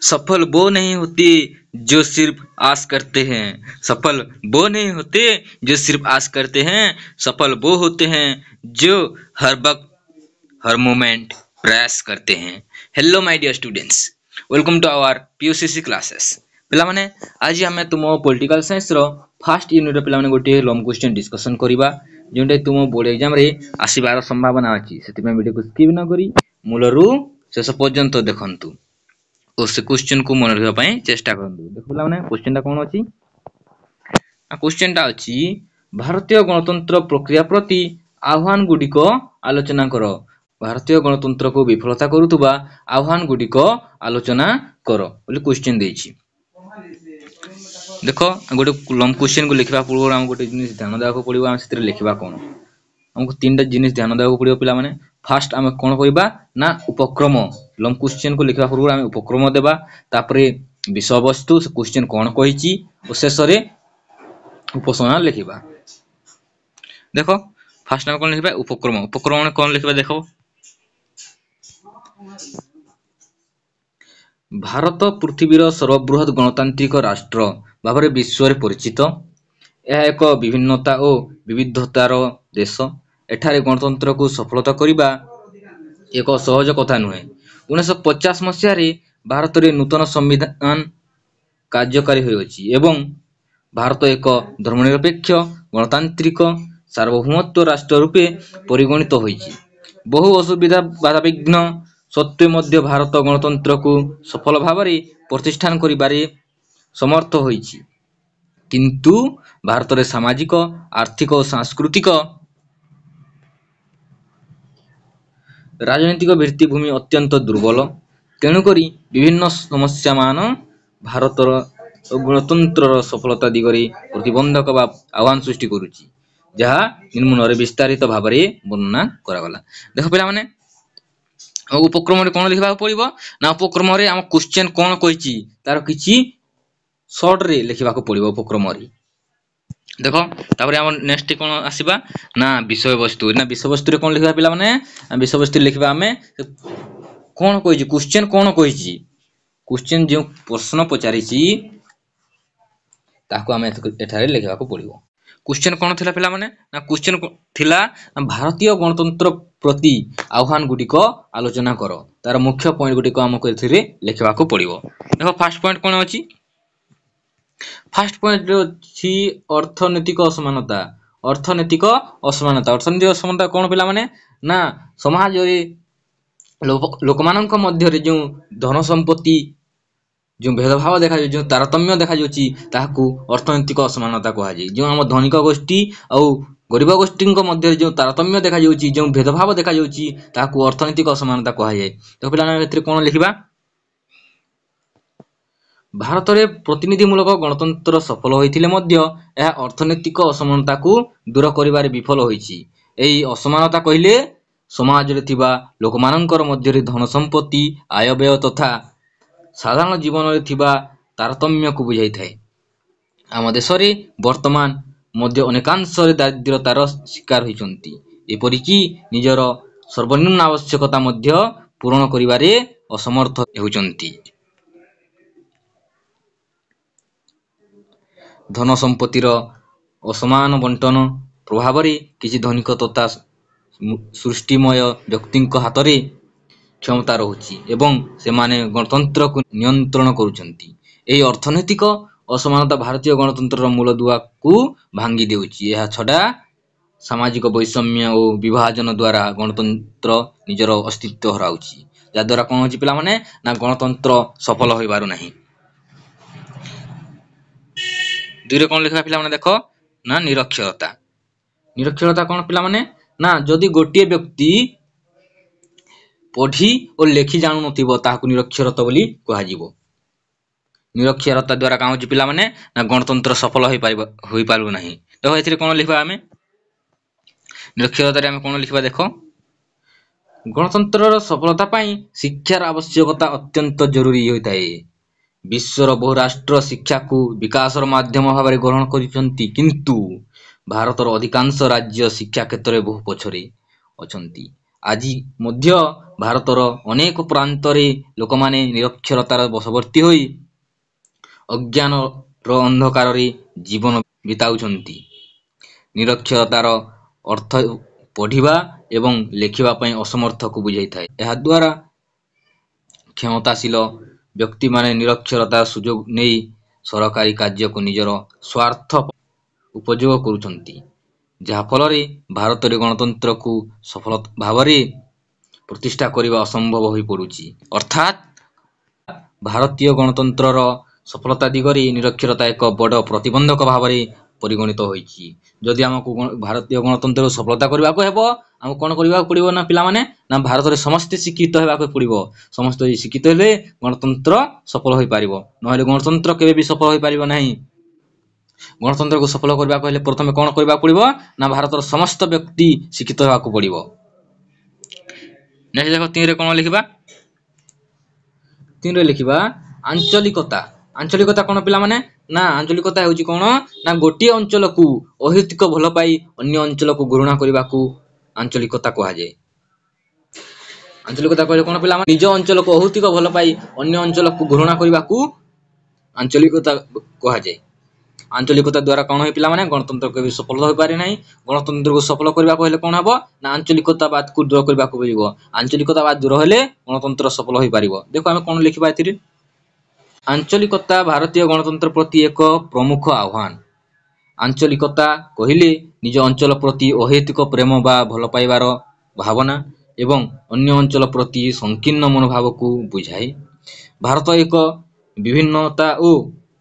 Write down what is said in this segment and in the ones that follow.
सफल वो नहीं होते जो सिर्फ आस करते हैं। सफल वो नहीं होते जो सिर्फ आस करते हैं। सफल वो होते हैं जो हर वक्त हर मोमेंट प्रयास करते हैं। Hello my dear students, welcome to our PUCC classes. पिलामाने आज आम तुम पॉलिटिकल साइंस रो फर्स्ट यूनिट पिलामाने गोटे लॉन्ग क्वेश्चन डिस्कशन करिबा जोंटे तुम बोर्ड एग्जाम रे आसीबार संभावना अछि। सेति में वीडियो को स्किप न करी मूलरू शेष पर्यंत देखंतु और से क्वेश्चन को मन रखिबा पई चेष्टा करंतु। देखो पिलामाने क्वेश्चन ता कोन अछि? क्वेश्चन ता अछि भारतीय गणतंत्र प्रक्रिया प्रति आह्वान गुडी को आलोचना करो। भारतीय गणतंत्र को विफलता करुवा आह्वान गुडी को आलोचना करो बोली क्वेश्चन देछि। देखो गोटे लॉन्ग क्वेश्चन को लिखबा पूर्व हम गोटे जिनिस ध्यान देबा पड़िबो। हम सेतिर लिखबा कोन हमको तीनटा जिनिस ध्यान देबा पड़िबो पिला माने। फर्स्ट हम कोन करिबा ना उपक्रम। लॉन्ग क्वेश्चन को लिखबा पूर्व हम उपक्रम देबा, तापरे विषय वस्तु से क्वेश्चन कोन कहिछि और शेष रे उपसंहार लिखबा। देखो फर्स्ट हम कोन लिखबा उपक्रम। उपक्रम में कोन लिखबा देखो भारत पृथ्वीर सर्वबृहत गणतांत्रिक राष्ट्र भाव विश्व में परिचित। यह एक विभिन्नता और विविधतार देश। एठारे गणतंत्र को सफलता करिबा एक सहज कथा नुहे। 1950 मसीह भारत में नूतन संविधान कार्यकारी होइछि एवं भारत एक धर्मनिरपेक्ष गणतांत्रिक सार्वभौमत्व राष्ट्र रूपे परिगणित होइछि। बहु असुविधा बाधा विघ्न सत्वे मध्य भारत गणतंत्र को सफल भाव प्रतिष्ठान करिबारे समर्थ होइछि। किंतु भारत रे सामाजिक आर्थिक और सांस्कृतिक राजनीतिक भित्तिभूमि अत्यंत दुर्बल। तेणुकरी विभिन्न समस्या मान भारत गणतंत्र सफलता दिगरे प्रतिबंधक बा आह्वान सृष्टि करुछि, जहा निम्न विस्तारित भाव वर्णना करागला। देखो पिला माने उपक्रम रे कोन लिखबा पड़िबो ना उपक्रम रे हम क्वेश्चन कोन कहिछि तार किछि शॉर्ट रे लिखबा को पड़िबो उपक्रम रे। देखो तापर हम नेक्स्ट कोन आसीबा ना विषय वस्तु। ना विषय वस्तु रे कोन लिखबा पिला माने विषय वस्तु लिखबा हमें कोन कहिछि क्वेश्चन कोन कहिछि। क्वेश्चन जो प्रश्न पचारिछि ताको हमें एठारे लिखबा को पड़िबो। क्वेश्चन कोन थिला पिला माने ना क्वेश्चन थिला भारतीय गणतंत्र प्रति आह्वान गुडी को आलोचना करो। तार मुख्य पॉइंट गुडी को हमको एथिरे लिखबा को पड़िबो। देखो फर्स्ट पॉइंट कोन अछि? फर्स्ट पॉइंट अछि अर्थनैतिक असमानता। अर्थनैतिक असमानता। अर्थनैतिक असमानता कोन पिला माने ना समाज रे लोक मानक मध्य रे जो धन संपत्ति जो भेदभाव देखा जो तारतम्य देखा जाउछि ताहाकू अर्थनैतिक असमानता कहा जाय। जो हम धनिक गोष्ठी और गरीब गोष्ठी मध्य जो तारतम्य देखा जाउछि जो भेदभाव देखा जाउछि ताहाकू अर्थनैतिक असमानता कहा जाय। तो पिला एथिरे कोन लिखिबा भारत रे प्रतिनिधिमूलक गणतंत्र सफल होइथिले मध्य यह अर्थनैतिक असमानता को दूर करिबारे विफल होइछि। एई असमानता कहिले समाज रे थिबा लोक मानकर मध्य रे धन संपत्ति आय व्यय तथा साधारण जीवन रे थिबा तारतम्य को बुझाई थाए। आम देश रे वर्तमान मध्य अनेकांश रे दारिद्र्यतार शिकार होइचंती। एपरिकी निजर सर्वनिम्न आवश्यकता मध्य पूर्ण करिबारे असमर्थ हेउचंती। धन संपत्तिर असमान बंटन प्रभाव रे किछि धनिक तथा सृष्टिमय व्यक्ति हाथ रे क्षमता रहुछि एवं से माने गणतंत्र को नियंत्रण करुछंती। एही अर्थनैतिक असमानता भारतीय गणतंत्र मूलदुआ को भांगी देउछि। एहा छडा सामाजिक वैषम्य और विभाजन द्वारा गणतंत्र निजर अस्तित्व हराउछि, जा द्वारा कोन होछि पिला माने ना गणतंत्र सफल होई बारु नाही। दुरे कोन लिखबा पिला माने देखो ना निरक्षरता। निरक्षरता कोन पिला माने ना जदि गोटिए व्यक्ति पढ़ी और लेखि जानु नथिबो ताहाकू निरक्षरता बोली कहा जिवो। निरक्षरता द्वारा का होछि पिला माने ना गणतंत्र सफल होई पारबो नाही। देखो एथिरे कोन लिखबा हमें निरक्षरता रे हमें कोन लिखबा देखो गणतंत्र सफलता पाई शिक्षार आवश्यकता अत्यंत जरूरी होइताए। विश्वर बहु राष्ट्र शिक्षा को विकासर माध्यम भाव ग्रहण करिसंती, किंतु भारतर अधिकांश राज्य शिक्षा क्षेत्र में बहु पछरे अछंती। ଆଜି ମଧ୍ୟ ଭାରତର ଅନେକ ପ୍ରାନ୍ତରେ ଲୋକମାନେ ନିରକ୍ଷରତାର ବଶବର୍ତ୍ତୀ ହୋଇ ଅଜ୍ଞାନର ଅନ୍ଧକାରରେ ଜୀବନ ବିତାଉଛନ୍ତି। ନିରକ୍ଷରତାର ଅର୍ଥ ପଢ଼ିବା ଏବଂ ଲେଖିବା ପାଇଁ ଅସମର୍ଥକୁ ବୁଝାଇଥାଏ। ଏହାଦ୍ୱାରା କ୍ଷମତାଶୀଳ ବ୍ୟକ୍ତିମାନେ ନିରକ୍ଷରତାର ସୁଯୋଗ ନେଇ ସରକାରୀ କାର୍ଯ୍ୟକୁ ନିଜର ସ୍ୱାର୍ଥ ଉପଯୋଗ କରୁଛନ୍ତି, ଯାହାଫଳରେ ଭାରତରେ ଗଣତନ୍ତ୍ରକୁ ସଫଳ ଭାବରେ ପ୍ରତିଷ୍ଠା କରିବା ଅସମ୍ଭବ ହୋଇପଡ଼ୁଛି। ଅର୍ଥାତ୍ ଭାରତୀୟ ଗଣତନ୍ତ୍ରର ସଫଳତା ଦିଗରେ ନିରକ୍ଷରତା ଏକ ବଡ଼ ପ୍ରତିବନ୍ଧକ ଭାବରେ ପରିଗଣିତ ହୋଇଛି। ଯଦି ଆମକୁ ଭାରତୀୟ ଗଣତନ୍ତ୍ରକୁ ସଫଳତା କରିବାକୁ ହେବ, ଆମକୁ କ'ଣ କରିବାକୁ ପଡ଼ିବ ନା ପିଲାମାନେ, ନା ଭାରତରେ ସମସ୍ତେ ଶିକ୍ଷିତ ହେବାକୁ ପଡ଼ିବ। ସମସ୍ତେ ଶିକ୍ଷିତ ହେଲେ ଗଣତନ୍ତ୍ର ସଫଳ ହୋଇପାରିବ, ନହେଲେ ଗଣତନ୍ତ୍ର କେବେ ବି ସଫଳ ହୋଇପାରିବ ନାହିଁ। ଗଣତନ୍ତ୍ରକୁ ସଫଳ କରିବାକୁ ହେଲେ ପ୍ରଥମେ କ'ଣ କରିବାକୁ ପଡ଼ିବ ନା ଭାରତର ସମସ୍ତ ବ୍ୟକ୍ତି ଶିକ୍ଷିତ ହେବାକୁ ପଡ଼ିବ। ନେକ୍ସଟ ଦେଖ 3ରେ କ'ଣ ଲେଖିବା? 3ରେ ଲେଖିବା ଆଞ୍ଚଳିକତା। ଆଞ୍ଚଳିକତା କ'ଣ ପିଲାମାନେ? ନା ଆଞ୍ଚଳିକତା ହେଉଛି କ'ଣ ନା ଗୋଟିଏ ଅଞ୍ଚଳକୁ ଅହେତୁକ ଭଲ ପାଇ ଅନ୍ୟ ଅଞ୍ଚଳକୁ ଘୃଣା କରିବାକୁ ଆଞ୍ଚଳିକତା କୁହାଯାଏ। ଆଞ୍ଚଳିକତା କହିଲେ କ'ଣ ପିଲାମାନେ? ନିଜ ଅଞ୍ଚଳକୁ ଅହେତୁକ ଭଲ ପାଇ ଅନ୍ୟ ଅଞ୍ଚଳକୁ ଘୃଣା କରିବାକୁ ଆଞ୍ଚଳିକତା କୁହାଯାଏ। ଆଞ୍ଚଳିକତା ଦ୍ୱାରା କ'ଣ ହୁଏ ପିଲାମାନେ? ଗଣତନ୍ତ୍ର କେବେ ସଫଳ ହୋଇପାରେ ନାହିଁ। ଗଣତନ୍ତ୍ରକୁ ସଫଳ କରିବାକୁ ହେଲେ କ'ଣ ହେବ ନା ଆଞ୍ଚଳିକତାବାଦକୁ ଦୂର କରିବାକୁ ପଡ଼ିବ। ଆଞ୍ଚଳିକତାବାଦ ଦୂର ହେଲେ ଗଣତନ୍ତ୍ର ସଫଳ ହୋଇପାରିବ। ଦେଖ ଆମେ କ'ଣ ଲେଖିବା ଏଥିରେ? ଆଞ୍ଚଳିକତା ଭାରତୀୟ ଗଣତନ୍ତ୍ର ପ୍ରତି ଏକ ପ୍ରମୁଖ ଆହ୍ୱାନ। ଆଞ୍ଚଳିକତା କହିଲେ ନିଜ ଅଞ୍ଚଳ ପ୍ରତି ଅହେତୁକ ପ୍ରେମ ବା ଭଲ ପାଇବାର ଭାବନା ଏବଂ ଅନ୍ୟ ଅଞ୍ଚଳ ପ୍ରତି ସଂକୀର୍ଣ୍ଣ ମନୋଭାବକୁ ବୁଝାଏ। ଭାରତ ଏକ ବିଭିନ୍ନତା ଓ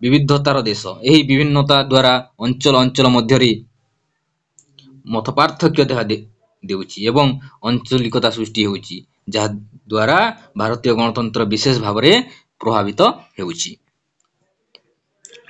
ବିବିଧତାର ଦେଶ। ଏହି ବିଭିନ୍ନତା ଦ୍ୱାରା ଅଞ୍ଚଳ ମଧ୍ୟରେ ମତପାର୍ଥକ୍ୟ ଦେଖା ଦେଉଛି ଏବଂ ଆଞ୍ଚଳିକତା ସୃଷ୍ଟି ହେଉଛି, ଯାହା ଦ୍ୱାରା ଭାରତୀୟ ଗଣତନ୍ତ୍ର ବିଶେଷ ଭାବରେ ପ୍ରଭାବିତ ହେଉଛି।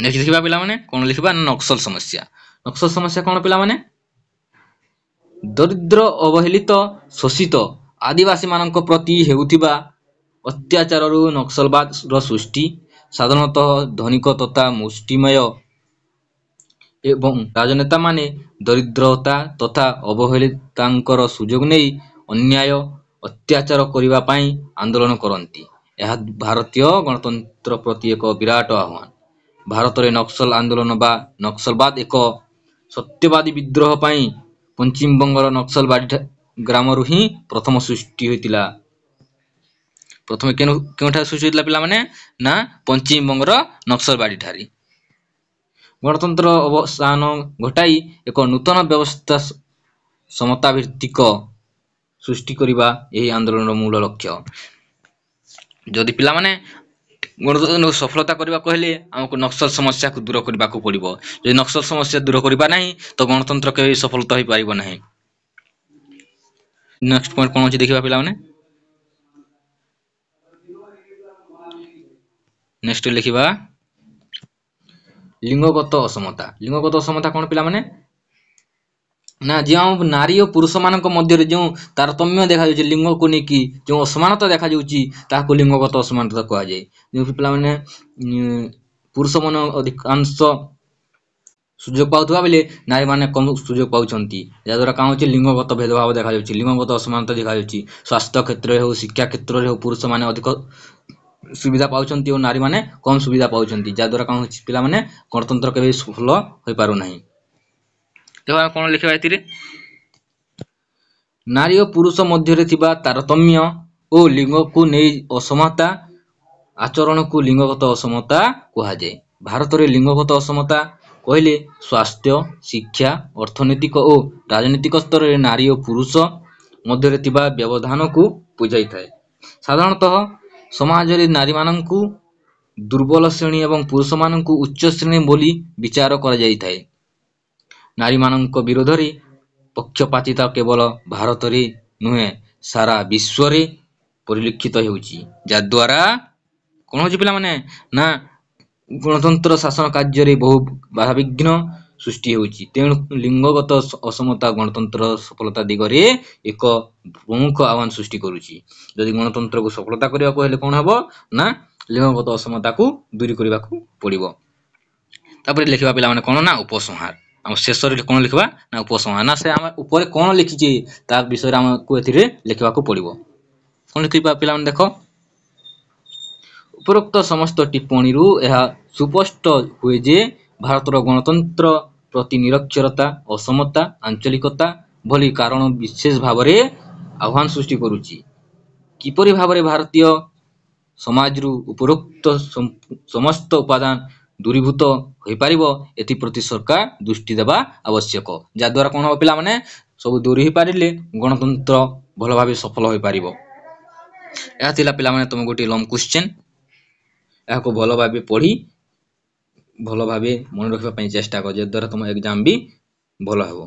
ନେକ୍ସଟ ଦେଖିବା ପିଲାମାନେ କ'ଣ ଲେଖିବା? ନକ୍ସଲ ସମସ୍ୟା। ନକ୍ସଲ ସମସ୍ୟା କ'ଣ ପିଲାମାନେ? ଦରିଦ୍ର, ଅବହେଳିତ, ଶୋଷିତ ଆଦିବାସୀମାନଙ୍କ ପ୍ରତି ହେଉଥିବା ଅତ୍ୟାଚାରରୁ ନକ୍ସଲବାଦର ସୃଷ୍ଟି। ସାଧାରଣତଃ ଧନିକ ତଥା ମୁଷ୍ଟିମେୟ ଏବଂ ରାଜନେତାମାନେ ଦରିଦ୍ରତା ତଥା ଅବହେଳିତାଙ୍କର ସୁଯୋଗ ନେଇ ଅନ୍ୟାୟ ଅତ୍ୟାଚାର କରିବା ପାଇଁ ଆନ୍ଦୋଳନ କରନ୍ତି। ଏହା ଭାରତୀୟ ଗଣତନ୍ତ୍ର ପ୍ରତି ଏକ ବିରାଟ ଆହ୍ୱାନ। ଭାରତରେ ନକ୍ସଲ ଆନ୍ଦୋଳନ ବା ନକ୍ସଲବାଦ ଏକ ସତ୍ୟବାଦୀ ବିଦ୍ରୋହ ପାଇଁ ପଶ୍ଚିମବଙ୍ଗର ନକ୍ସଲବାଡ଼ି ଗ୍ରାମରୁ ହିଁ ପ୍ରଥମ ସୃଷ୍ଟି ହୋଇଥିଲା। ପ୍ରଥମେ କେଉଁଠାରେ ସୃଷ୍ଟି ହୋଇଥିଲା ପିଲାମାନେ? ନା ପଶ୍ଚିମବଙ୍ଗର ନକ୍ସଲବାଡ଼ି ଠାରେ। ଗଣତନ୍ତ୍ର ଅବସାନ ଘଟାଇ ଏକ ନୂତନ ବ୍ୟବସ୍ଥା ସମତାଭିତ୍ତିକ ସୃଷ୍ଟି କରିବା ଏହି ଆନ୍ଦୋଳନର ମୂଳ ଲକ୍ଷ୍ୟ। ଯଦି ପିଲାମାନେ ଗଣତନ୍ତ୍ରକୁ ସଫଳତା କରିବାକୁ ହେଲେ ଆମକୁ ନକ୍ସଲ ସମସ୍ୟାକୁ ଦୂର କରିବାକୁ ପଡ଼ିବ। ଯଦି ନକ୍ସଲ ସମସ୍ୟା ଦୂର କରିବା ନାହିଁ ତ ଗଣତନ୍ତ୍ର କେବେ ସଫଳତା ହୋଇପାରିବ ନାହିଁ। ନେକ୍ସଟ ପଏଣ୍ଟ କ'ଣ ଅଛି ଦେଖିବା ପିଲାମାନେ? ନେକ୍ସଟ ଲେଖିବା ଲିଙ୍ଗଗତ ଅସମତା। ଲିଙ୍ଗଗତ ଅସମତା କ'ଣ ପିଲାମାନେ? ନା ଯେଉଁ ନାରୀ ଓ ପୁରୁଷମାନଙ୍କ ମଧ୍ୟରେ ଯେଉଁ ତାରତମ୍ୟ ଦେଖାଯାଉଛି, ଲିଙ୍ଗକୁ ନେଇକି ଯେଉଁ ଅସମାନତା ଦେଖାଯାଉଛି ତାହାକୁ ଲିଙ୍ଗଗତ ଅସମାନତା କୁହାଯାଏ। ଯେଉଁ ପିଲାମାନେ ପୁରୁଷମାନେ ଅଧିକାଂଶ ସୁଯୋଗ ପାଉଥିବା ବେଳେ ନାରୀମାନେ କମ୍ ସୁଯୋଗ ପାଉଛନ୍ତି, ଯାହାଦ୍ୱାରା କ'ଣ ହେଉଛି ଲିଙ୍ଗଗତ ଭେଦଭାବ ଦେଖାଯାଉଛି, ଲିଙ୍ଗଗତ ଅସମାନତା ଦେଖାଯାଉଛି। ସ୍ୱାସ୍ଥ୍ୟ କ୍ଷେତ୍ରରେ ହେଉ, ଶିକ୍ଷା କ୍ଷେତ୍ରରେ ହେଉ ପୁରୁଷମାନେ ଅଧିକ ସୁବିଧା ପାଉଛନ୍ତି ଓ ନାରୀମାନେ କମ୍ ସୁବିଧା ପାଉଛନ୍ତି, ଯାହାଦ୍ୱାରା କ'ଣ ହେଉଛି ପିଲାମାନେ ଗଣତନ୍ତ୍ର କେବେ ସଫଳ ହୋଇପାରୁନାହିଁ। ଦେଖ କ'ଣ ଲେଖିବା ଏଥିରେ? ନାରୀ ଓ ପୁରୁଷ ମଧ୍ୟରେ ଥିବା ତାରତମ୍ୟ ଓ ଲିଙ୍ଗକୁ ନେଇ ଅସମତା ଆଚରଣକୁ ଲିଙ୍ଗଗତ ଅସମତା କୁହାଯାଏ। ଭାରତରେ ଲିଙ୍ଗଗତ ଅସମତା କହିଲେ ସ୍ୱାସ୍ଥ୍ୟ, ଶିକ୍ଷା, ଅର୍ଥନୈତିକ ଓ ରାଜନୈତିକ ସ୍ତରରେ ନାରୀ ଓ ପୁରୁଷ ମଧ୍ୟରେ ଥିବା ବ୍ୟବଧାନକୁ ବୁଝାଇଥାଏ। ସାଧାରଣତଃ ସମାଜରେ ନାରୀମାନଙ୍କୁ ଦୁର୍ବଳ ଶ୍ରେଣୀ ଏବଂ ପୁରୁଷମାନଙ୍କୁ ଉଚ୍ଚ ଶ୍ରେଣୀ ବୋଲି ବିଚାର କରାଯାଇଥାଏ। ନାରୀମାନଙ୍କ ବିରୋଧରେ ପକ୍ଷପାତିତା କେବଳ ଭାରତରେ ନୁହେଁ ସାରା ବିଶ୍ୱରେ ପରିଲକ୍ଷିତ ହେଉଛି, ଯାହାଦ୍ୱାରା କ'ଣ ହେଉଛି ପିଲାମାନେ? ନା ଗଣତନ୍ତ୍ର ଶାସନ କାର୍ଯ୍ୟରେ ବହୁ ବାଧାବିଘ୍ନ ସୃଷ୍ଟି ହେଉଛି। ତେଣୁ ଲିଙ୍ଗଗତ ଅସମତା ଗଣତନ୍ତ୍ର ସଫଳତା ଦିଗରେ ଏକ ପ୍ରମୁଖ ଆହ୍ୱାନ ସୃଷ୍ଟି କରୁଛି। ଯଦି ଗଣତନ୍ତ୍ରକୁ ସଫଳତା କରିବାକୁ ହେଲେ କ'ଣ ହେବ ନା ଲିଙ୍ଗଗତ ଅସମତାକୁ ଦୂର କରିବାକୁ ପଡ଼ିବ। ତାପରେ ଲେଖିବା ପିଲାମାନେ କ'ଣ ନା ଉପସଂହାର। आम शेष कौन लिखा ना उपसंहार ना से आम ऊपर कौन लिखी ता विषय आमको ए लिखा पड़ो कौन लिखा पे देख उपरोक्त समस्त टिप्पणी यह सुस्पष्ट हुए जे भारतर गणतंत्र प्रति निरक्षरता असमता आंचलिकता भली कारण विशेष भाव आह्वान सृष्टि करुच्ची किपरि भाव भारतीय समाज उपरोक्त समस्त उपादान दूरीभूत हो पार एप्रति सरकार दृष्टि देवा आवश्यक जहाद्वारा कौन हम पे सब दूरी हो पारे गणतंत्र भल भाव सफल हो पार पे तुम गोटे लंग क्वेश्चन या भल भाव पढ़ी भल भाव मन रखापी चेष्टा कर जद्वारा तुम एग्जाम भी भल हो।